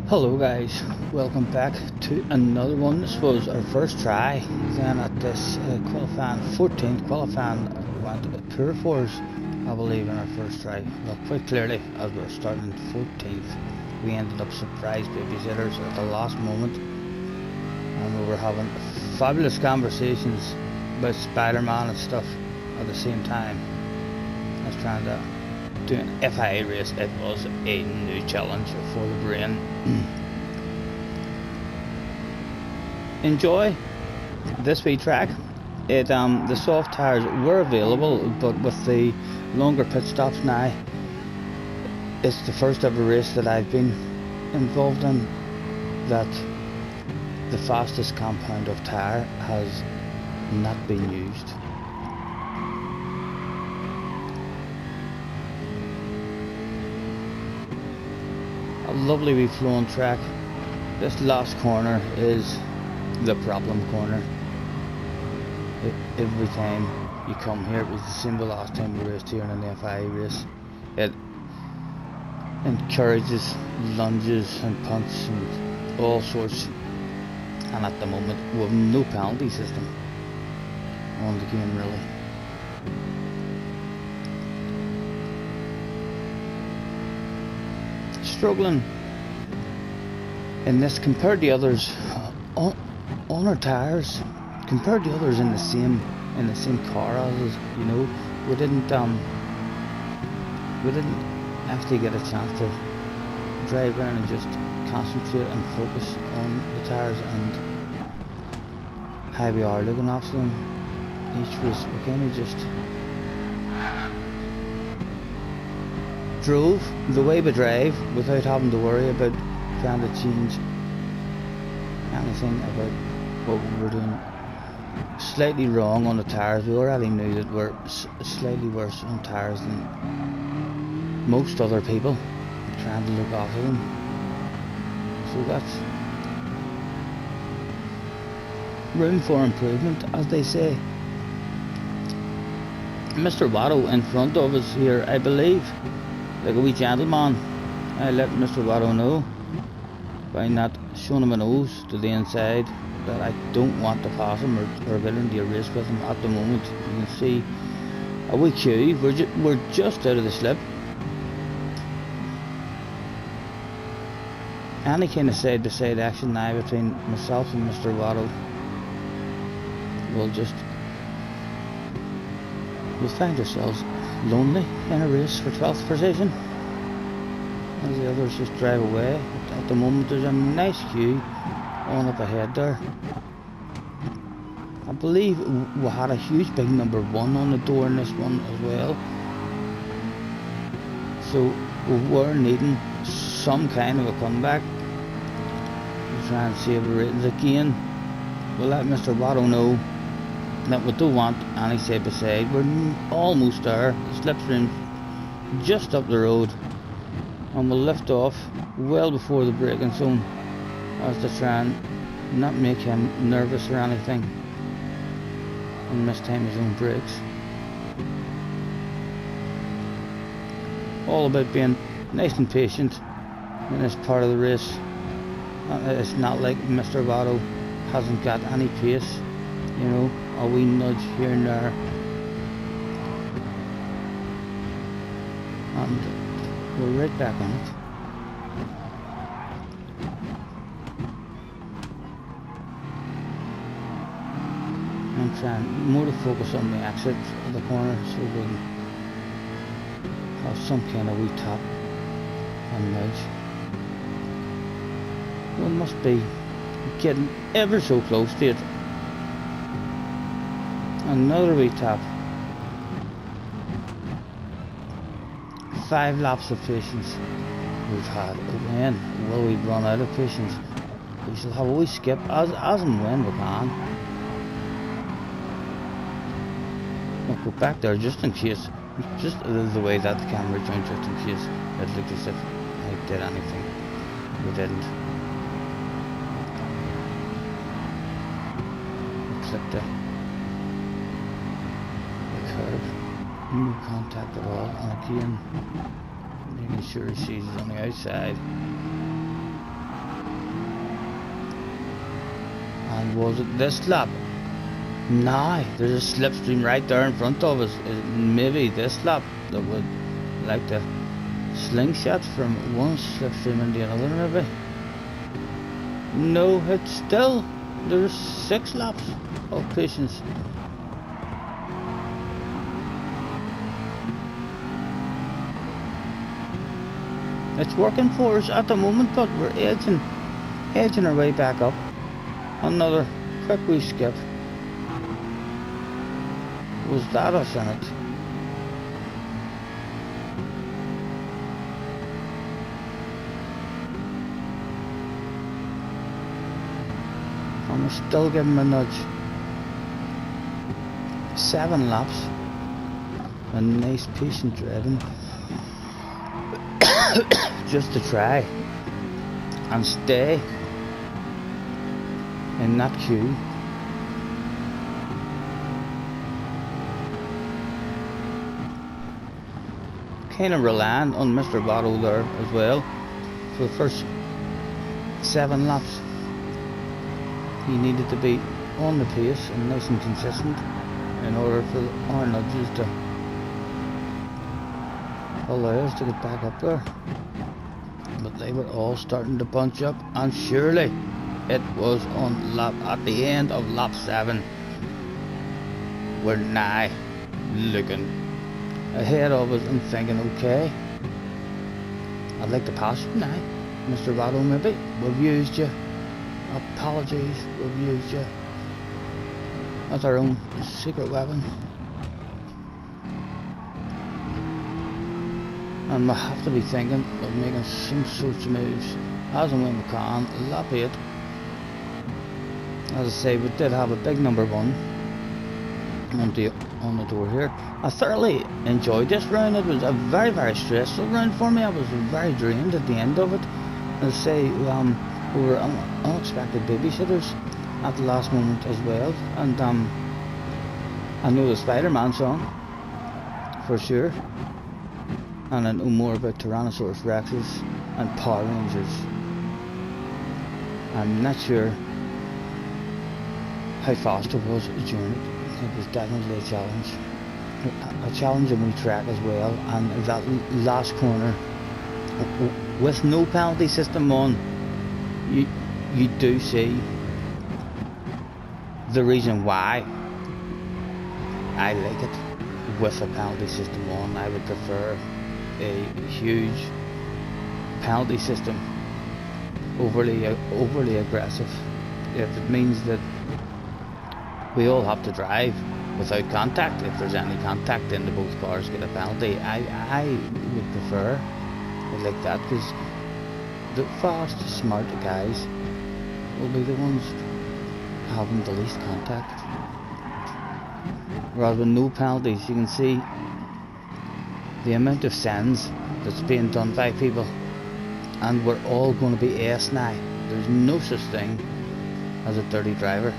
Hello guys, welcome back to another one. This was our first try then at this qualifying 14th qualifying. Went poor for us, I believe, in our first try. Well, quite clearly, as we were starting 14th, we ended up surprise babysitters at the last moment, and we were having fabulous conversations about Spider-Man and stuff at the same time. I was trying to do an FIA race. It was a new challenge for the brain. Enjoy this wee track. The soft tires were available, but with the longer pit stops now, it's the first ever race that I've been involved in that the fastest compound of tire has not been used. A lovely wee flowing track. This last corner is the problem corner. Every time you come here, it was the same the last time we raced here in an FIA race. It encourages lunges and punts and all sorts, and at the moment we have no penalty system on the game really. Struggling in this compared to others on our tires, compared to others in the same car as us, you know. We didn't actually get a chance to drive around and just concentrate and focus on the tires and how we are looking after them each race. We kind of just drove the way we drive without having to worry about trying to change anything about what we were doing slightly wrong on the tires. We already knew that we're slightly worse on tires than most other people, trying to look after them. So that's room for improvement, as they say. Mr. Watto in front of us here, I believe, like a wee gentleman. I let Mr. Watto know by not showing him a nose to the inside that I don't want to pass him or get into a race with him at the moment. You can see a wee queue. We're just out of the slip. Any kind of side to side action now between myself and Mr. Watto we'll find ourselves lonely in a race for 12th position as the others just drive away. At the moment there's a nice queue on up ahead there. I believe we had a huge big number 1 on the door in this one as well, so we were needing some kind of a comeback. We'll try and save the ratings again. We'll let Mr. Watto know that we don't want any side by side. We're almost there. The slipstream's just up the road, and we'll lift off well before the braking zone as to try and not make him nervous or anything and mistime his own brakes. All about being nice and patient in this part of the race. It's not like Mr. Watto hasn't got any pace, you know, a wee nudge here and there, and we're right back on it. I'm trying more to focus on the exit of the corner so we can have some kind of wee tap and nudge. We must be getting ever so close to it. Another wee tap. 5 laps of patience we've had. When will we run out of patience? We shall have a wee skip as and when we can. We'll go back there just in case, just the way that the camera joined, just in case it looked as if I did anything. We didn't. We clipped it. Curb, no contact at all, and again making sure he sees it on the outside. And was it this lap? Nah, there's a slipstream right there in front of us. Maybe this lap that would like to slingshot from one slipstream into another, maybe. No, it's still, there's 6 laps of patience. It's working for us at the moment, but we're edging our way back up. Another quick wee skip. Was that us in it? And we're still giving him a nudge. 7 laps. A nice patient driving. Just to try and stay in that queue. Kind of relying on Mr. Votto there as well for the first 7 laps. He needed to be on the pace and nice and consistent in order for our nudges to allow us to get back up there. But they were all starting to bunch up, and surely it was on at the end of lap 7. We're now looking ahead of us and thinking, okay, I'd like to pass you now, Mr. Votto. Maybe we've used you. Apologies, we've used you as our own secret weapon. And we have to be thinking of making some sorts of moves as and when we can. Lap 8. As I say, we did have a big number 1 on the door here. I thoroughly enjoyed this round. It was a very, very stressful round for me. I was very drained at the end of it. As I say, we were unexpected babysitters at the last moment as well. And I know the Spider-Man song for sure. And I know more about Tyrannosaurus Rexes and Power Rangers. I'm not sure how fast it was during it. It was definitely a challenge. A challenging wee track as well. And that last corner, with no penalty system on, you do see the reason why I like it with a penalty system on. I would prefer a huge penalty system, overly aggressive. If it means that we all have to drive without contact, if there's any contact, then the both cars get a penalty. I would prefer it like that, because the fast, smart guys will be the ones having the least contact. Rather than no penalties, you can see the amount of sends that's being done by people, and we're all going to be S now. There's no such thing as a dirty driver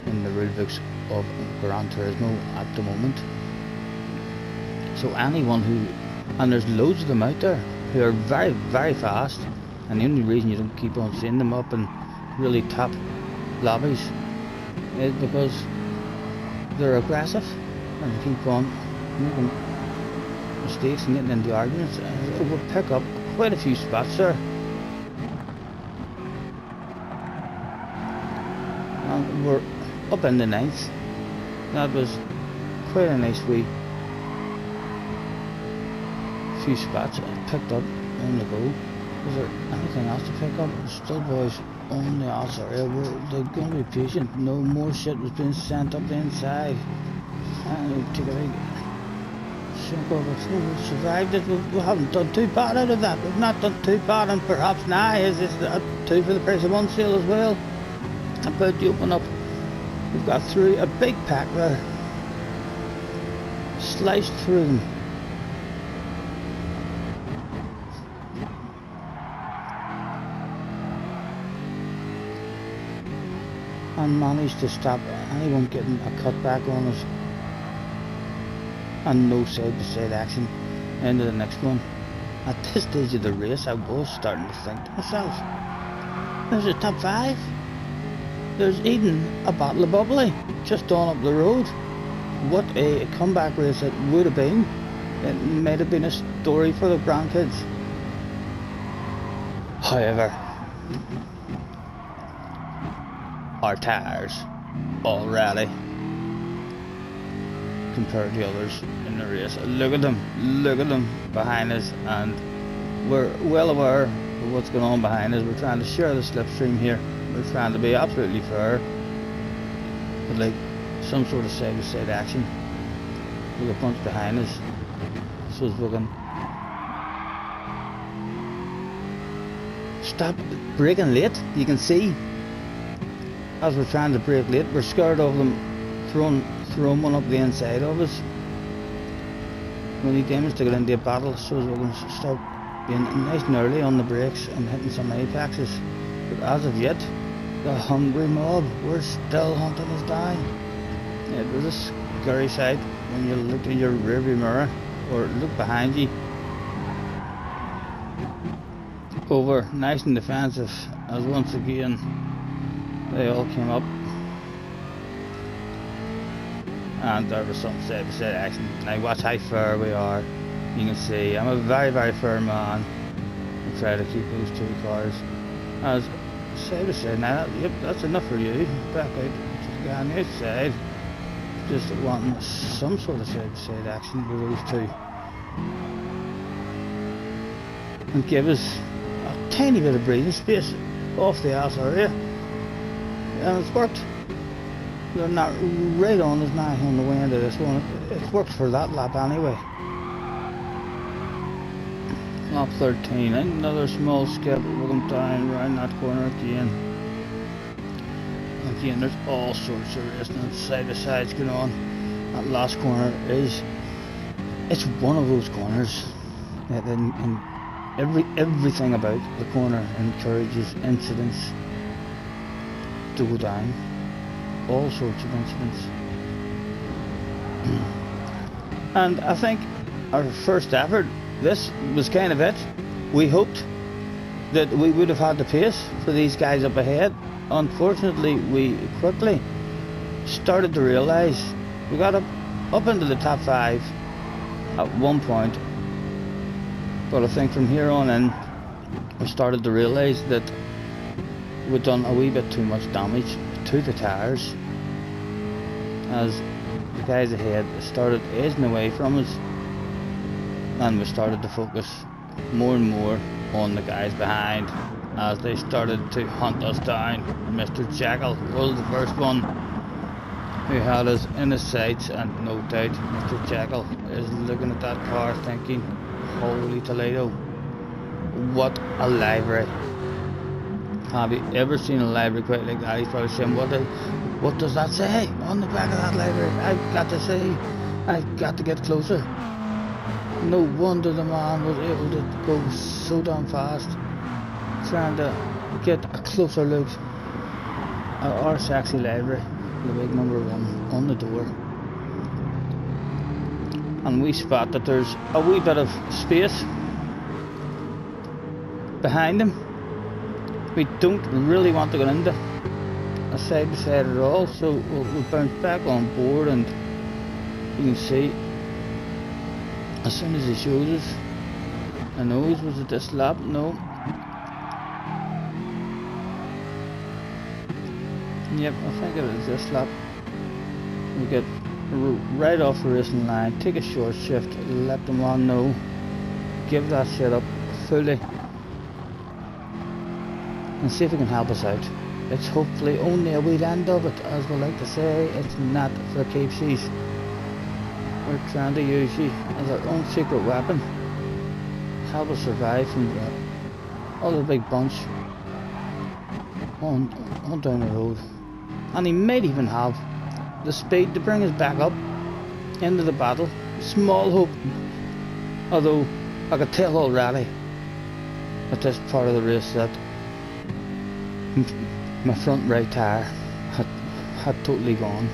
in the rule books of Gran Turismo at the moment. So anyone who, and there's loads of them out there who are very, very fast, and the only reason you don't keep on seeing them up in really top lobbies is because they're aggressive and they keep on making mistakes and getting into arguments. It will pick up quite a few spots there. And we're up in the 9th. That was quite a nice wee few spots picked up on the go. Is there anything else to pick up? Still boys on the outside area. They're going to be patient. No more shit was being sent up the inside. And take a big chunk of it. We've survived it. We haven't done too bad out of that. We've not done too bad, and perhaps now is this 2 for the price of 1 sale as well. About to open up. We've got through a big pack there. Sliced through them. And managed to stop anyone getting a cutback on us. And no side-to-side action into the next one. At this stage of the race, I was starting to think to myself, there's a top 5. there's even a bottle of bubbly just on up the road. What a comeback race it would have been. It might have been a story for the grandkids. However, our tyres already compared to others in the race. Look at them behind us, and we're well aware of what's going on behind us. We're trying to share the slipstream here. We're trying to be absolutely fair, but like some sort of side-to-side action with a bunch behind us, so as we can stop braking late. You can see as we're trying to brake late, we're scared of them throwing one up the inside of us. We need them to get into a battle, so as we can start being nice and early on the brakes and hitting some apexes. But as of yet, the hungry mob, we're still hunting us down. It was a scary sight when you look in your rearview mirror or look behind you. Over nice and defensive, as once again they all came up, and there was some side-to-side action. Now watch how fair we are. You can see I'm a very, very fair man. I try to keep those two cars as side-to-side. Now yep, that's enough for you. Back out to the guy on the outside, just wanting some sort of side-to-side action with those two, and give us a tiny bit of breathing space off the ass area, and it's worked. They're not right on us now on the way into this one. It's worked for that lap anyway. Lap 13, another small skip. We're going down around that corner again. Again, there's all sorts of racing and side-to-sides going on. That last corner it's one of those corners that everything about the corner encourages incidents to go down. All sorts of incidents. And I think our first effort, this was kind of it. We hoped that we would have had the pace for these guys up ahead. Unfortunately, we quickly started to realise we got up into the top 5 at one point, but I think from here on in we started to realise that we'd done a wee bit too much damage to the tyres, as the guys ahead started edging away from us, and we started to focus more and more on the guys behind as they started to hunt us down. Mr. Jekyll was the first one who had us in his sights, and no doubt Mr. Jekyll is looking at that car thinking, holy Toledo, what a livery. Have you ever seen a library quite like that? He's probably saying, what does that say on the back of that library? I've got to see, I've got to get closer. No wonder the man was able to go so damn fast, trying to get a closer look at our sexy library, the big number 1 on the door. And we spot that there's a wee bit of space behind him. We don't really want to get into a side-to-side at all, so we'll bounce back on board, and you can see as soon as he shows us a nose. Was it this lap? No. Yep, I think it was this lap. We get right off the racing line, take a short shift, let the man know, give that shit up fully, and see if he can help us out. It's hopefully only a wee end of it, as we like to say. It's not for keepsies. We're trying to use you as our own secret weapon, help us survive from the other big bunch on down the road. And he might even have the speed to bring us back up into the battle. Small hope, although I could tell already at this part of the race that my front right tyre had totally gone.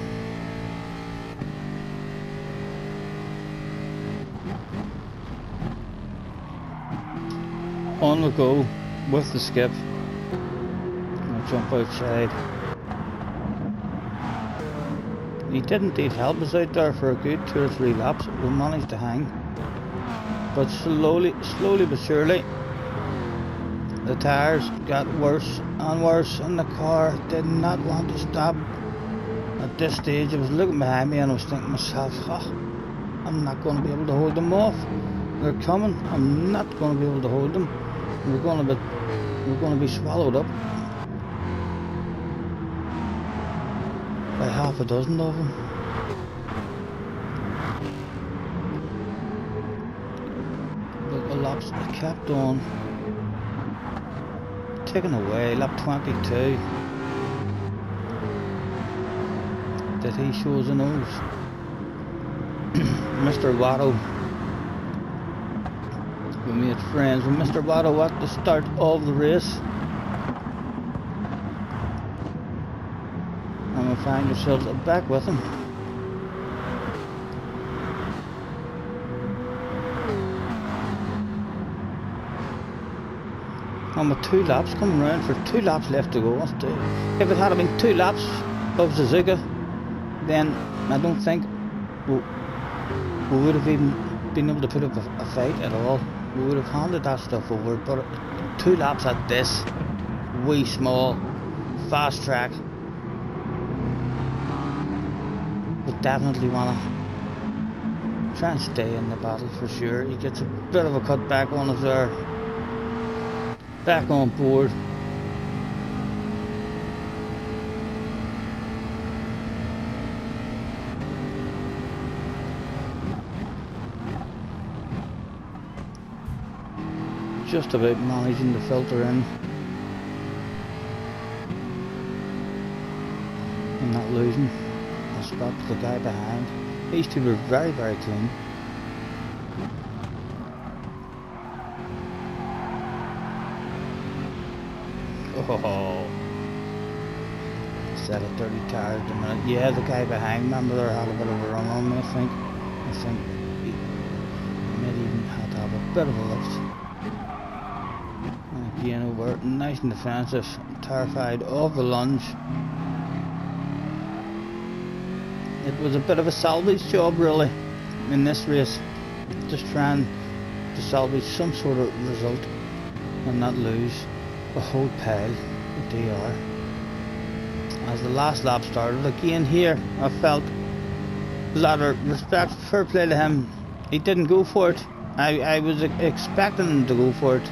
On we go with the skip. I'll jump outside. He did indeed help us out there for a good 2 or 3 laps. We managed to hang, but slowly but surely the tyres got worse and worse, and the car did not want to stop. At this stage I was looking behind me and I was thinking to myself, oh, I'm not going to be able to hold them off. They're coming. I'm not going to be able to hold them. We're going to be swallowed up by half a dozen of them. But the laps kept on ticking away. Lap 22. That he shows a nose. Mr. Watto. We made friends with Mr. Watto at the start of the race. And we find ourselves back with him. And with 2 laps coming round, for 2 laps left to go. If it had been 2 laps of Suzuka, then I don't think we would have even been able to put up a fight at all. We would have handed that stuff over. But 2 laps at this wee small fast track, we definitely want to try and stay in the battle for sure. He gets a bit of a cut back on us there. Back on board. Just about managing to filter in and not losing a spot to the guy behind. These two were very clean. Oh, set of dirty tires a minute. Yeah, the guy behind, remember, there had a bit of a run on me, I think he might even have to have a bit of a lift. And again, we're nice and defensive, terrified of the lunge. It was a bit of a salvage job really in this race, just trying to salvage some sort of result and not lose a whole pile of DR. As the last lap started, again here I felt a lot of respect, fair play to him. He didn't go for it. I was expecting him to go for it.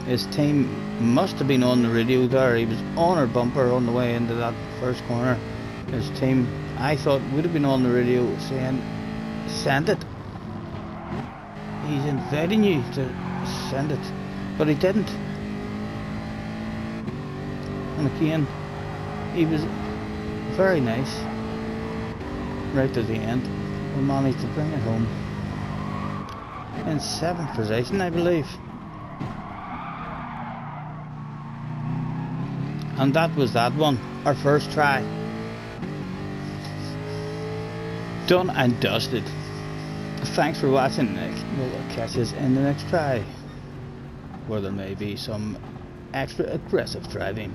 His team must have been on the radio there. He was on our bumper on the way into that first corner. His team, I thought, would have been on the radio saying, send it. He's inviting you to send it. But he didn't. And again, he was very nice right to the end. We managed to bring it home in 7th position, I believe. And that was that one, our first try. Done and dusted. Thanks for watching, Nick. We'll catch us in the next try, where there may be some extra aggressive driving.